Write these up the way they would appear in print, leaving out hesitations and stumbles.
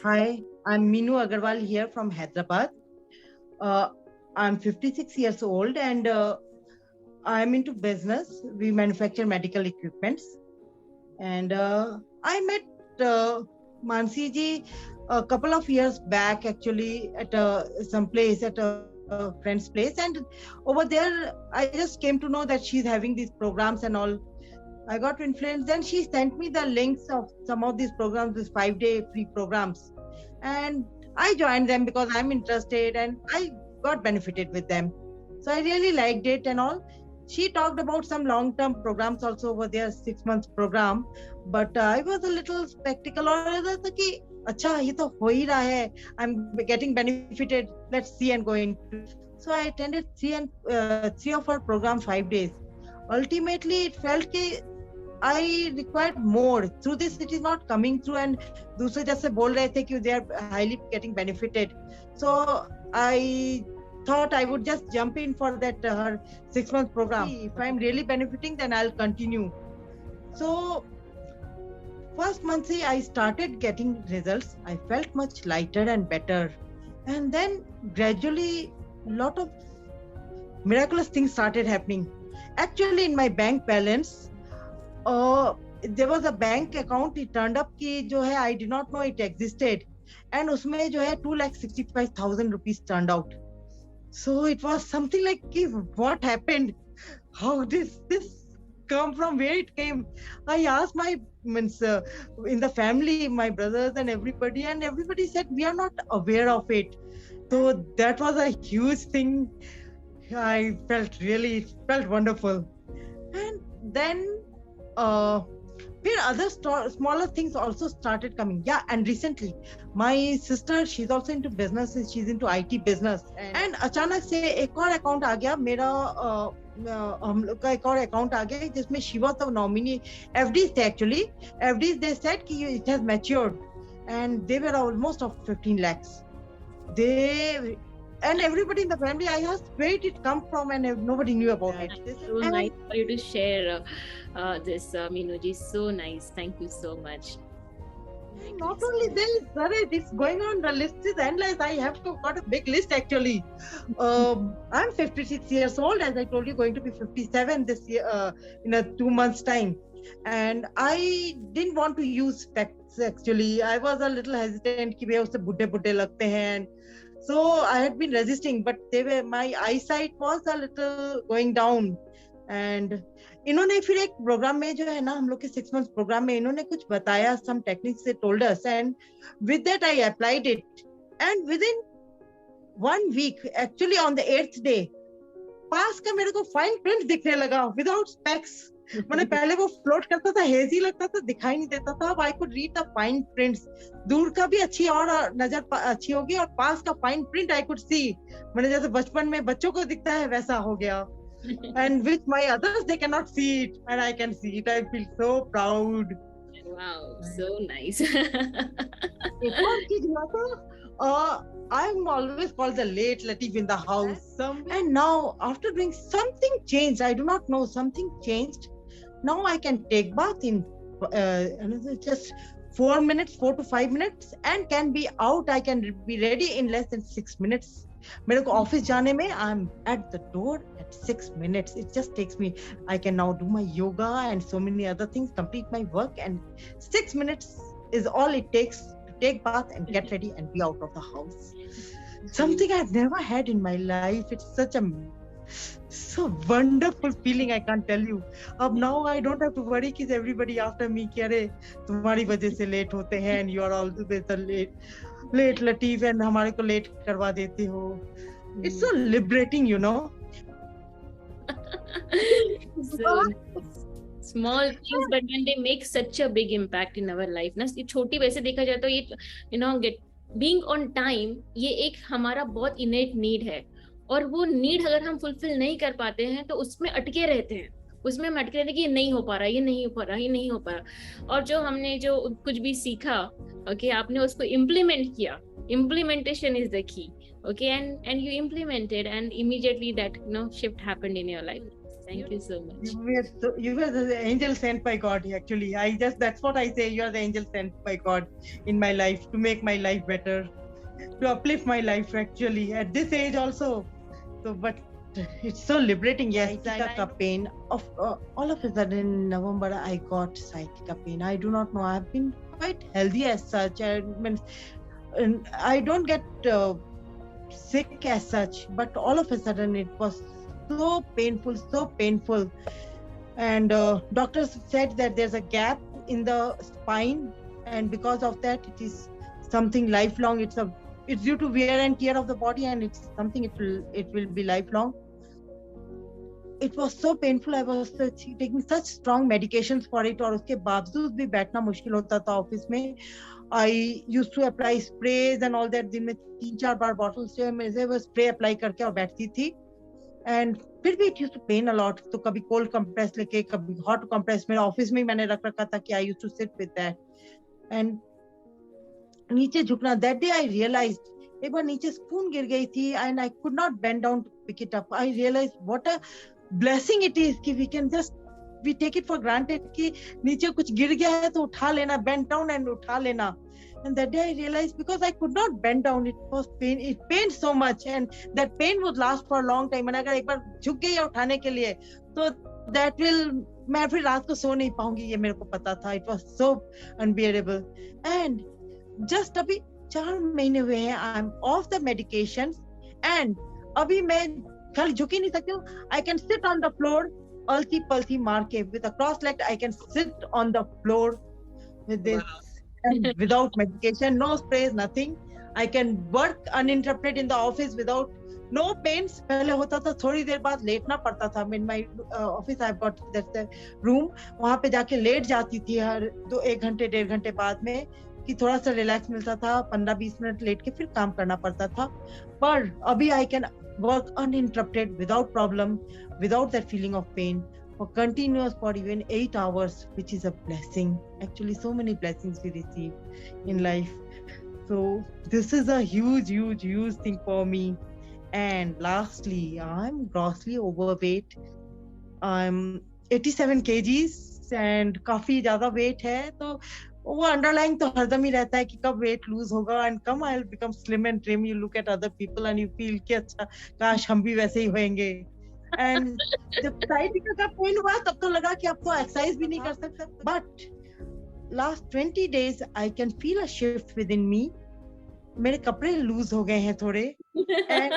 Hi, I'm Meenu Agarwal here from Hyderabad. Uh, I'm 56 years old and I'm into business. We manufacture medical equipments. And I met Mansi ji a couple of years back actually at some place, at a friend's place. And over there, I just came to know that she's having these programs and all. I got influenced. Then she sent me the links of some of these programs, these 5-day free programs. And I joined them because I'm interested and I got benefited with them. So I really liked it and all. She talked about some long-term programs also over there, 6 months program. But I was a little skeptical और ऐसा था कि अच्छा ये तो हो ही रहा है. I'm getting benefited. Let's see and go into. So I attended three of her program 5 days. Ultimately, it felt कि I required more. Through this, it is not coming through, and दूसरे जैसे बोल रहे थे कि they are highly getting benefited. So I thought I would just jump in for that her 6 month program. If I'm really benefiting, then I'll continue. So first month I started getting results. I felt much lighter and better, and then gradually lot of miraculous things started happening. Actually, in my bank balance. There was a bank account. It turned up कि जो है I did not know it existed, and उसमें जो है 2,65,000 rupees turned out. So it was something like कि what happened? How did this come from? Where it came? I asked my in the family, my brothers and everybody said we are not aware of it. So that was a huge thing. I felt wonderful, and then. Other smaller things also started coming. Yeah, and recently, my sister, she's also into business. She's into IT business. And अचानक से एक और account आ गया मेरा हम लोग का एक और account आ गया जिसमें she was the nominee. FDs थे actually. FDs they said कि it has matured, and they were almost of 15 lakhs. And everybody in the family, I asked where did it come from, and nobody knew about it. It's so nice for you to share this, Meenuji. So nice. Thank you so much. Not only this, it's going on. The list is endless. I have got a big list actually. I'm 56 years old, as I told you, going to be 57 this year in a 2 months time. And I didn't want to use specs actually. I was a little hesitant कि वे उससे बुड्ढे लगते हैं. So I had been resisting, but my eyesight was a little going down. And इन्होंने फिर एक programme में जो है ना हम लोग के 6 months प्रोग्राम में इन्होंने कुछ बताया, some techniques they told us, and with that I applied it. And within 1 week, actually on the 8th day, पास का मेरे को fine print दिखने लगा without specs. मैंने पहले वो फ्लोट करता था, हेजी लगता था, दिखाई नहीं देता था. अब I could read the fine prints. दूर का भी अच्छी और नजर अच्छी होगी और पास का fine print I could see. मैंने जैसे बचपन में बच्चों को दिखता है वैसा हो गया. And with my others they cannot see it, and I can see it. I feel so proud. Wow, so nice. एक और चीज हुआ था. I'm always called the late Latif in the house. And now, after doing something changed, I do not know, something changed. Now I can take bath in just 4 to 5 minutes and can be out. I can be ready in less than 6 minutes. मेरे को office जाने में I'm at the door at 6 minutes. It just takes me. I can now do my yoga and so many other things, complete my work, and 6 minutes is all it takes to take bath and get ready and be out of the house. Something I've never had in my life. It's such a so wonderful feeling, I can't tell you. Ab now I don't have to worry कि everybody after me कि अरे तुम्हारी वजह से late होते हैं and you are always late Latif and हमारे को लेट करवा देते हो. It's so liberating, you know. So small things, but when they make such a big impact in our life ना, ये छोटी वैसे देखा जाए तो ये being on time ये एक हमारा बहुत innate need है, और वो नीड अगर हम फुलफिल नहीं कर पाते हैं तो उसमें अटके रहते हैं, उसमें हम अटके रहते हैं कि ये नहीं हो पा रहा. और जो हमने जो कुछ भी सीखा, ओके, आपने उसको इम्प्लीमेंट किया. Implementation is the key. Okay, and you implemented, and immediately that shift happened in your life. Thank you so much. You were the angel sent by God. Actually, that's what I say. You are the angel sent by God in my life to make my life better, to uplift my life. Actually, at this age also. So, but it's so liberating. Yes, sciatica pain. All of a sudden in November, I got sciatica pain. I do not know. I've been quite healthy as such. I don't get sick as such, but all of a sudden it was so painful. And doctors said that there's a gap in the spine, and because of that, it is something lifelong. It's due to wear and tear of the body, and it's something it will be lifelong. It was so painful. I was taking such strong medications for it, और उसके बावजूद भी बैठना मुश्किल होता था office में. I used to apply sprays and all that. दिन में 3-4 बार बॉटल से मैं वो स्प्रे अप्लाई करके और बैठती थी. And फिर भी it used to pain a lot. तो कभी cold compress लेके, कभी hot compress मेरे ऑफिस में ही मैंने रख रखा था कि I used to sit with that. And नीचे झुकना. That day I realized, एक बार नीचे स्पून गिर गई थी and I could not bend down to pick it up. I realized what a blessing it is कि we take it for granted कि नीचे कुछ गिर गया है तो उठा लेना, bend down and उठा लेना. And that day I realized, because I could not bend down, it pained so much, and that pain would last for a long time. And अगर एक बार झुक गई उठाने के लिए तो मैं फिर रात को सो नहीं पाऊंगी, ये मेरे को पता था. It was so unbearable. And just अभी 4 महीने हुए हैं, I'm off the medications, and अभी मैं खाली झुक ही नहीं सकती हूँ. I can sit on the floor, अलती पलती मार के, with a cross leg I can sit on the floor with this. Wow. And without medication, no sprays, nothing. I can work uninterrupted in the office without no pains. पहले होता था थोड़ी देर बाद लेटना पड़ता था. In my office I've got that room, वहाँ पे जाके लेट जाती थी हर 1 घंटे 1.5 घंटे बाद में, कि थोड़ा सा रिलैक्स मिलता था. 15-20 मिनट लेट के फिर काम करना पड़ता था. पर अभी I can work uninterrupted without problem, without that feeling of pain, for continuous for even 8 hours, which is a blessing. Actually, so many blessings we receive in life. So this is a huge thing for me. And lastly, I'm grossly overweight. I'm 87 kgs and काफी ज्यादा weight है, तो वो underlying तो हरदम ही रहता है कि कब weight lose होगा and कब I'll become slim and trim. You look at other people and you feel कि अच्छा काश हम भी वैसे ही होंगे. And जब sciatica का pain हुआ तब तो लगा कि अब तो exercise भी नहीं कर सकते. But last 20 days I can feel a shift within me. मेरे कपड़े लूज हो गए हैं थोड़े. And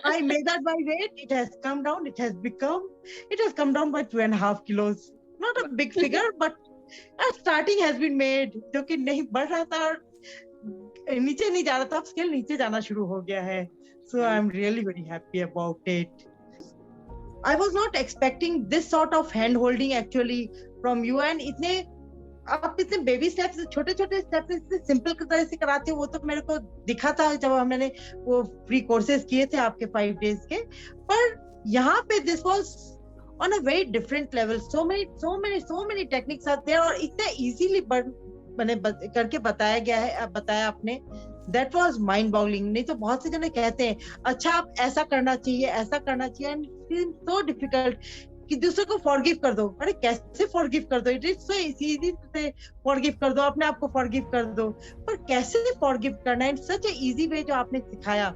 I measured my weight. It has come down. It has come down by 2.5 kilos. Not a big figure, but a starting has been made. जो कि नहीं बढ़ रहा था और नीचे नहीं जा रहा था, स्केल नीचे जाना शुरू हो गया है. So I'm really very happy about it. I was not expecting this sort of hand holding actually from you, and आप इतने बेबी स्टेप्स, छोटे स्टेप्स इतने सिंपल तरह से कराते हो, वो तो मेरे को दिखा था जब हमने वो फ्री कोर्सेज किए थे आपके 5 days के. पर यहाँ पे this was on a very different level. So many techniques are there, और इतने easily करके बताया आपने. That was mind boggling. नहीं तो बहुत से जने कहते हैं अच्छा आप ऐसा करना चाहिए, and it seems so difficult कि दूसरे को forgive कर दो. अरे कैसे forgive कर दो? It is so easy to say forgive कर दो, अपने आप को forgive कर दो, पर कैसे forgive करना है in such a easy way जो आपने सिखाया.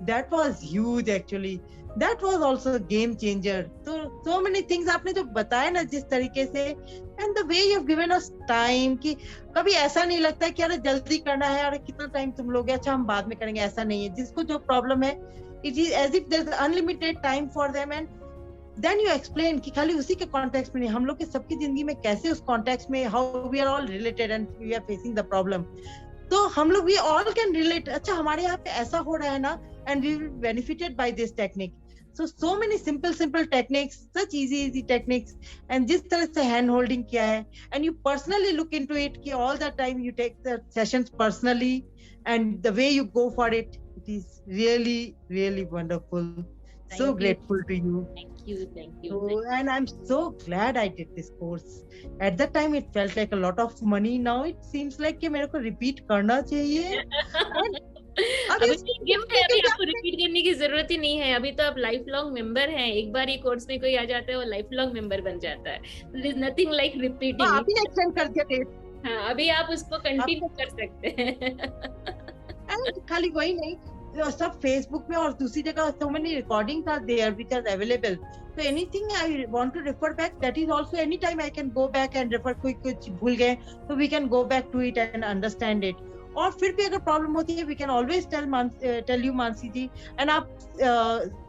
That was huge actually. That was also a game changer. So many things आपने जो बताया ना जिस तरीके से, and the way you've given us time, कि कभी ऐसा नहीं लगता है कि अरे जल्दी करना है, अरे कितना टाइम तुम लोगे, अच्छा हम बाद में करेंगे, ऐसा नहीं है. जिसको जो प्रॉब्लम है, it is as if there's unlimited time for them, and then you explain कि खाली उसी के कॉन्टेक्स्ट में नहीं, हम लोग के सबकी जिंदगी में कैसे उस कॉन्टेक्स्ट में how we are all related and we are facing the problem. तो हम लोग we all can relate. अच्छा हमारे यहाँ पे ऐसा हो रहा है ना, and we will benefited by this technique. So many simple techniques, such easy techniques, and जिस तरह से hand holding किया है, and you personally look into it कि all the time you take the sessions personally, and the way you go for it, it is really wonderful. So grateful to you. Thank you. So, and I'm so glad I did this course. At that time it felt like a lot of money. Now it seems like कि मेरे को repeat करना चाहिए. अभी gift है, अभी आपको repeat करने की जरूरत ही नहीं है, अभी तो आप लाइफ लॉन्ग मेंबर हैं, एक बार ये कोर्स में कोई आ जाता है वो लाइफ लॉन्ग मेंबर बन जाता है, there is nothing like repeating. अभी एक्सटेंड कर दिया डेट। हाँ, अभी आप उसको कंटिन्यू कर सकते हैं। खाली वही नहीं, सब फेसबुक में और दूसरी जगह so many recordings are there which are available, so anything I want to refer back, that is also anytime I can go back and refer, कोई कुछ भूल गए तो we can go back to it and understand it। और फिर भी अगर problem होती है we can always tell you Mansi ji, and आप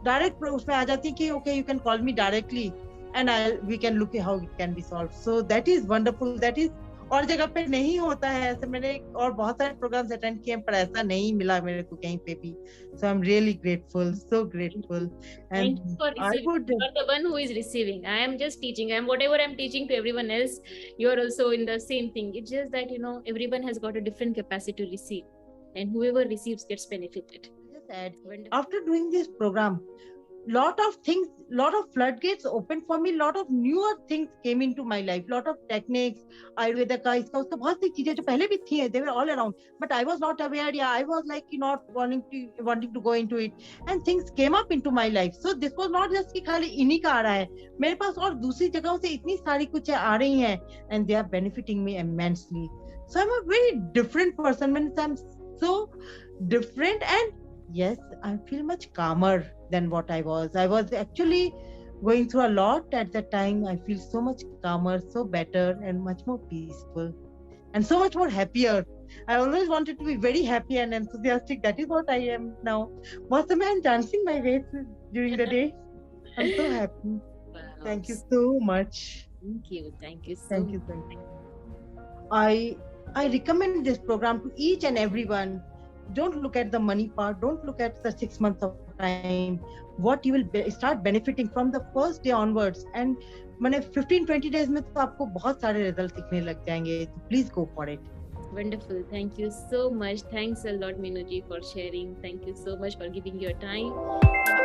डायरेक्ट उसमें आ जाती है कि okay you can call me directly and we can look at how it can be solved, so that is wonderful, that is और जगह पे नहीं होता है ऐसे। मैंने और बहुत सारे प्रोग्राम्स अटेंड किए पर ऐसा नहीं मिला मेरे को कहीं पे भी, so I'm really grateful, so grateful, and I would, you are the one who is receiving, I am just teaching, I am whatever I'm teaching to everyone else, you are also in the same thing, it's just that you know everyone has got a different capacity to receive and whoever receives gets benefited. Just add, after doing this program, lot of things, lot of floodgates opened for me, lot of newer things came into my life, lot of techniques, ayurveda का इसका उसका बहुत सी चीजें जो पहले भी थी, they were all around, but I was not aware, yeah, I was like not wanting to go into it, and things came up into my life, so this was not just कि खाली इन्हीं का आ रहा है, मेरे पास और दूसरी जगहों से इतनी सारी कुछ आ रही हैं, and they are benefiting me immensely, so I'm a very different person, means I'm so different, and yes, I feel much calmer than what I was. I was actually going through a lot at that time. I feel so much calmer, so better, and much more peaceful, and so much more happier. I always wanted to be very happy and enthusiastic. That is what I am now. Most of the time, I'm dancing my way during the day. I'm so happy. Wow. Thank you so much. Thank you. Thank you so Thank you. Thank you. I recommend this program to each and everyone. Don't look at the money part. Don't look at the 6 months of time. What you will start benefiting from the first day onwards. And मैंने 15-20 days में तो आपको बहुत सारे result दिखने लग जाएंगे. Please go for it. Wonderful. Thank you so much. Thanks a lot, Minu ji, for sharing. Thank you so much for giving your time.